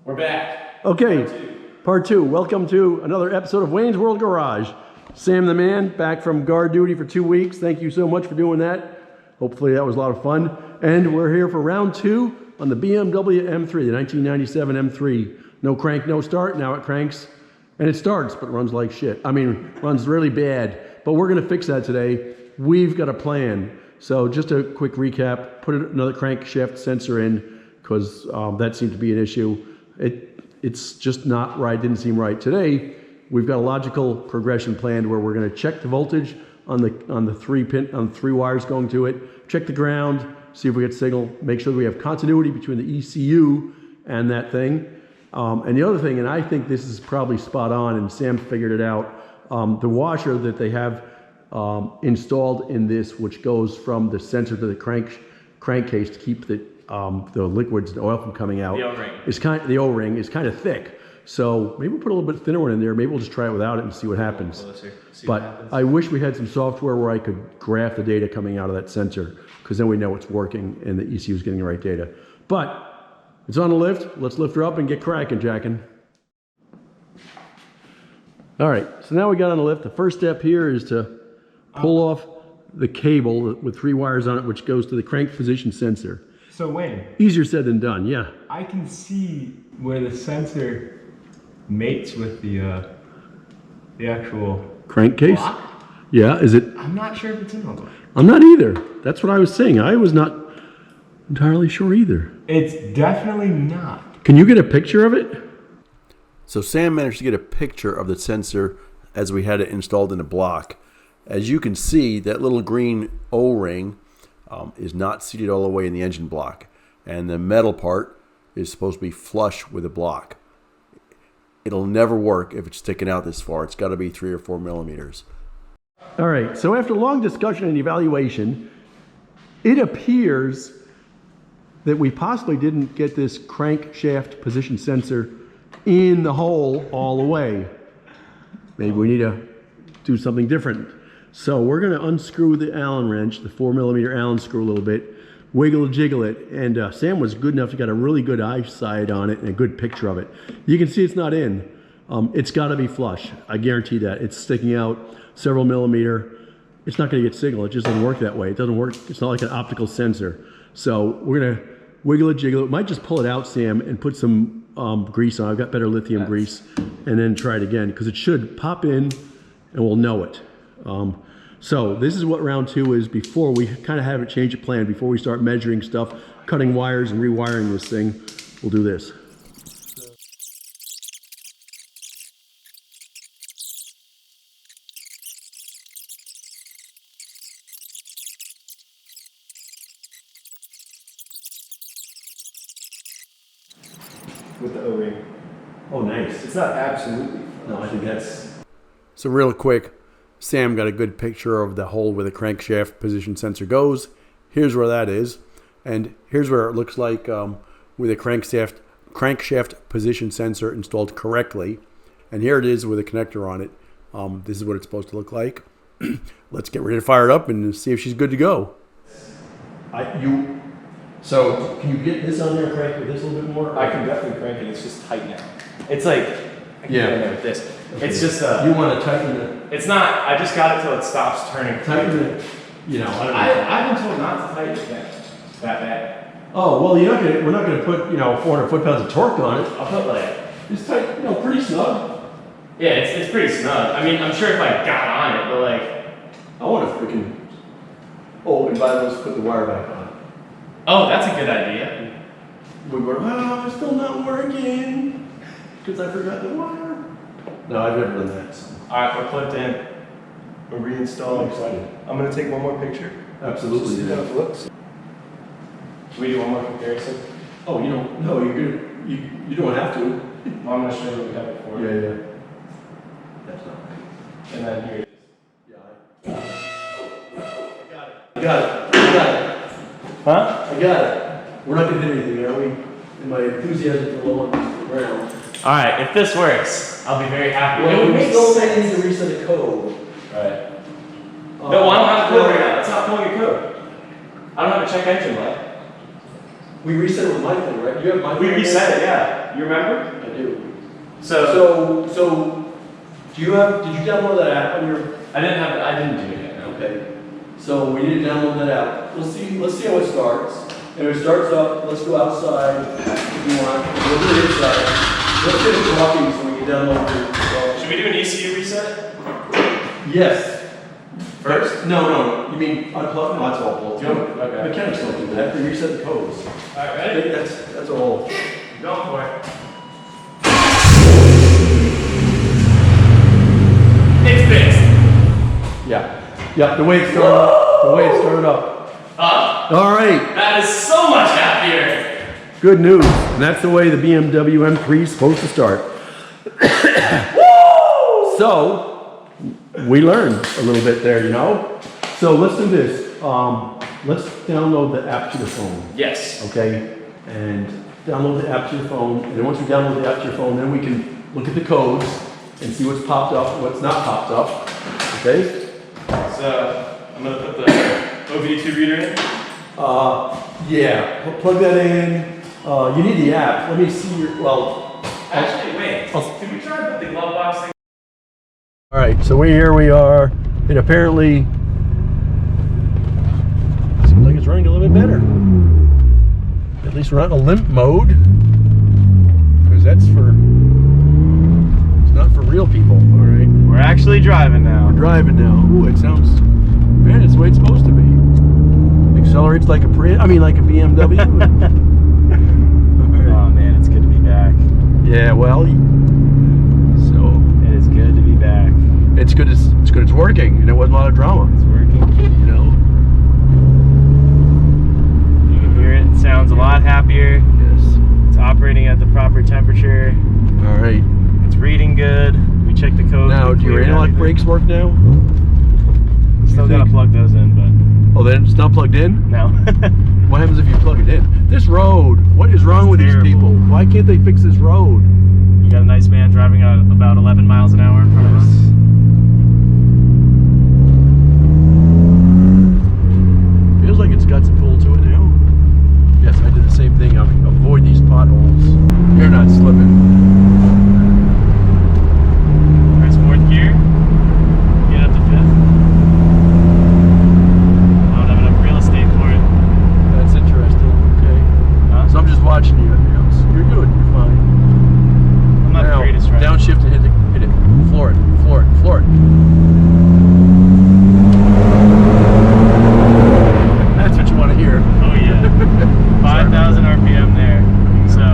We're back. Okay, part two. Welcome to another episode of Wayne's World Garage. Sam the man, back from guard duty for 2 weeks. Thank you so much for doing that. Hopefully that was a lot of fun. And we're here for round two on the BMW M3, the 1997 M3. No crank, no start. Now it cranks and it starts, but runs like shit. I mean, runs really bad. But we're gonna fix that today. We've got a plan. So just a quick recap, put another crankshaft sensor in because that seemed to be an issue. It's just not right, didn't seem right. Today, we've got a logical progression planned where we're gonna check the voltage on the three wires going to it, check the ground, see if we get signal, make sure that we have continuity between the ECU and that thing. And the other thing, and I think this is probably spot on, and Sam figured it out, the washer that they have installed in this, which goes from the sensor to the crankcase to keep the liquids and oil from coming out. The O-ring is kind of thick. So maybe we'll put a little bit thinner one in there. Maybe we'll just try it without it and see what happens. But I wish we had some software where I could graph the data coming out of that sensor, because then we know it's working and the ECU is getting the right data. But it's on the lift. Let's lift her up and get cracking, jacking. All right, so now we got on the lift. The first step here is to pull off the cable with 3 wires on it, which goes to the crank position sensor. So Wayne, easier said than done, yeah. I can see where the sensor mates with the actual crankcase. block. Yeah, is it? I'm not sure if it's in the block. I'm not either. That's what I was saying. I was not entirely sure either. It's definitely not. Can you get a picture of it? So Sam managed to get a picture of the sensor as we had it installed in a block. As you can see, that little green O-ring is not seated all the way in the engine block, and the metal part is supposed to be flush with the block. It'll never work if it's sticking out this far. It's got to be 3 or 4 millimeters. All right, so after long discussion and evaluation, it appears that we possibly didn't get this crankshaft position sensor in the hole all the way. Maybe we need to do something different. So we're going to unscrew the Allen wrench, the 4 millimeter Allen screw a little bit, wiggle and jiggle it, and Sam was good enough to get a really good eyesight on it and a good picture of it. You can see it's not in. It's got to be flush. I guarantee that. It's sticking out several millimeter. It's not going to get signal. It just doesn't work that way. It doesn't work. It's not like an optical sensor. So we're going to wiggle it, jiggle it. Might just pull it out, Sam, and put some grease on. I've got better lithium grease, and then try it again, because it should pop in and we'll know it. So this is what round 2 is. Before we kind of have a change of plan, before we start measuring stuff, cutting wires and rewiring this thing, we'll do this. With the O-ring. Oh, nice. It's not absolutely. No, I think that's... So real quick, Sam got a good picture of the hole where the crankshaft position sensor goes. Here's where that is. And here's where it looks like with a crankshaft position sensor installed correctly. And here it is with a connector on it. This is what it's supposed to look like. Let's get ready to fire it up and see if she's good to go. So can you get this on there, crank with this a little bit more? I can definitely crank it. It's just tight now. It's like, I can get in there with this. Okay. It's just you want to tighten it. It's not, I just got it till it stops turning. Tighten it. You know, I've been told not to tighten it that bad. Oh, well, we're not going to put, 400 foot-pounds of torque on it. I'll put like, It's tight, pretty snug. yeah, it's pretty snug. I mean, I'm sure if I got on it, but like. I want to freaking. Oh, and by the way, let's put the wire back on. Oh, that's a good idea. We were, it's still not working because I forgot the wire. No, I've never done that. So. All right, we're clipped in. We're reinstalling. I'm excited. I'm going to take one more picture. Absolutely. See how it looks. Should we do one more comparison? Oh, no, you're good. You don't have to. Well, I'm not sure what we have it for. Yeah. That's not right. And then here it is. Yeah. I got it. Huh? I got it. We're not going to hit anything, are we? In my enthusiasm for low on the ground. All right, if this works, I'll be very happy. Well, it would we make still sense. need to reset the code. Right. No, I don't have a code right now. It's not pulling your code. I don't have a check engine light. We reset it with my thing, right? You have my We thing? reset it, yeah. You remember? I do. So So, did you download that app on your? I didn't do it yet. No. Okay. So we need to download that app. Let's see how it starts. And if it starts up, let's go outside if you want. Go to the inside. Let's get it talking so we can download it. Should we do an ECU reset? Yes. First? No. You mean unplug? No, that's all plugged. Okay. Mechanics don't do that. They reset the codes. Alright, I ready? think that's all. Going for it. It's fixed. Yeah. Yep. The way it started up. All right. That is so much happier. Good news. And that's the way the BMW M3 is supposed to start. So, we learned a little bit there, you know? So let's do this. Let's download the app to the phone, Yes. okay? And download the app to your phone. And then once we download the app to your phone, then we can look at the codes and see what's popped up, what's not popped up, okay? So I'm gonna put the OBD2 reader in. Yeah, plug that in. You need the app. Let me see your, Actually, wait. Can we try to put the glove box thing? all right, so here we are. It apparently seems like it's running a little bit better. At least we're not in a limp mode, because it's not for real people. All right, We're actually driving now. we're driving now. Ooh, it sounds, man, it's the way it's supposed to be. Accelerates like a like a BMW. Oh man, it's good to be back. Yeah, well, so It is good to be back. it's good. It's good. It's working, and it wasn't a lot of drama. It's working. You know. You can hear it. It sounds a lot happier. Yes. It's operating at the proper temperature. All right. It's reading good. We checked the code. Now, we do your cleared analog everything. brakes work now? Still you gotta think? plug those in, but Oh, then it's not plugged in? no. What happens if you plug it in? This road, what is wrong with Terrible. these people? Why can't they fix this road? We got a nice man driving at about 11 miles an hour in front of us. Feels like it's got some pull to it now. Yes, I did the same thing. Avoid these potholes. You're not slipping. Press fourth gear. Get up to fifth. I don't have enough real estate for it. That's interesting. Okay. Huh? So I'm just watching you. You're good. You're fine. I'm not Now, the greatest driver. downshift and hit it. Floor it. Floor it. Floor it. That's what you want to hear. Oh yeah. 5,000 RPM there. So,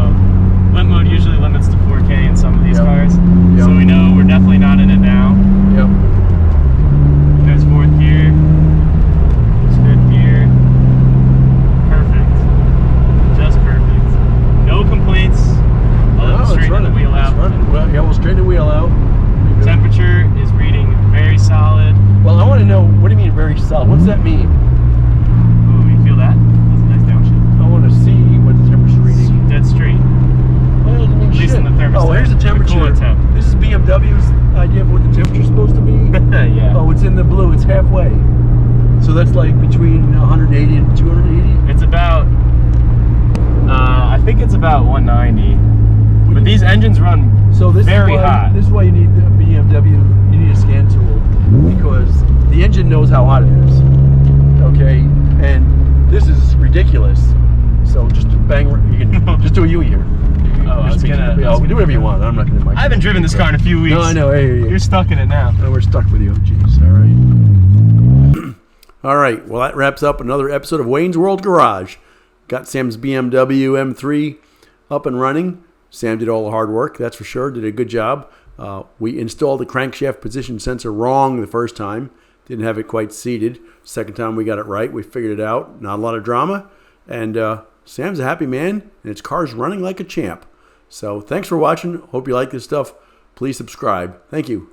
limp mode usually limits to 4K in some of these Yep. cars. Yep. So we know we're definitely not in it now. Yep. There's fourth gear. There's fifth gear. Perfect. Just perfect. No complaints. Other than it's straightening running. the wheel out. It's running. Well, yeah, we'll straighten the wheel out. Temperature is reading very solid. Well, I want to know, what do you mean very solid? What's that mean? Ooh, you feel that? That's a nice downshift. I want to see what the temperature reading. Dead straight. Well, it means At least shit. in the thermostat. Oh, here's the The temperature. coolant temp. This is BMW's idea of what the temperature's supposed to be. Yeah. Oh, it's in the blue. It's halfway. So that's like between 180 and 280. It's about, I think it's about 190. But these engines run So this very is why, hot. This is why you need the BMW. You need a scan tool because the engine knows how hot it is. Okay, and this is ridiculous. So just bang. You can just do a U here. Oh, I was gonna- You can do whatever you want. I'm not gonna. I haven't driven this car in a few weeks. No, I know. Hey, You're stuck in it now. oh, we're stuck with you. Jeez. All right. All right. Well, that wraps up another episode of Wayne's World Garage. Got Sam's BMW M3 up and running. Sam did all the hard work, that's for sure. Did a good job. We installed the crankshaft position sensor wrong the first time. Didn't have it quite seated. Second time we got it right. We figured it out. Not a lot of drama. And Sam's a happy man, and his car's running like a champ. So thanks for watching. Hope you like this stuff. Please subscribe. Thank you.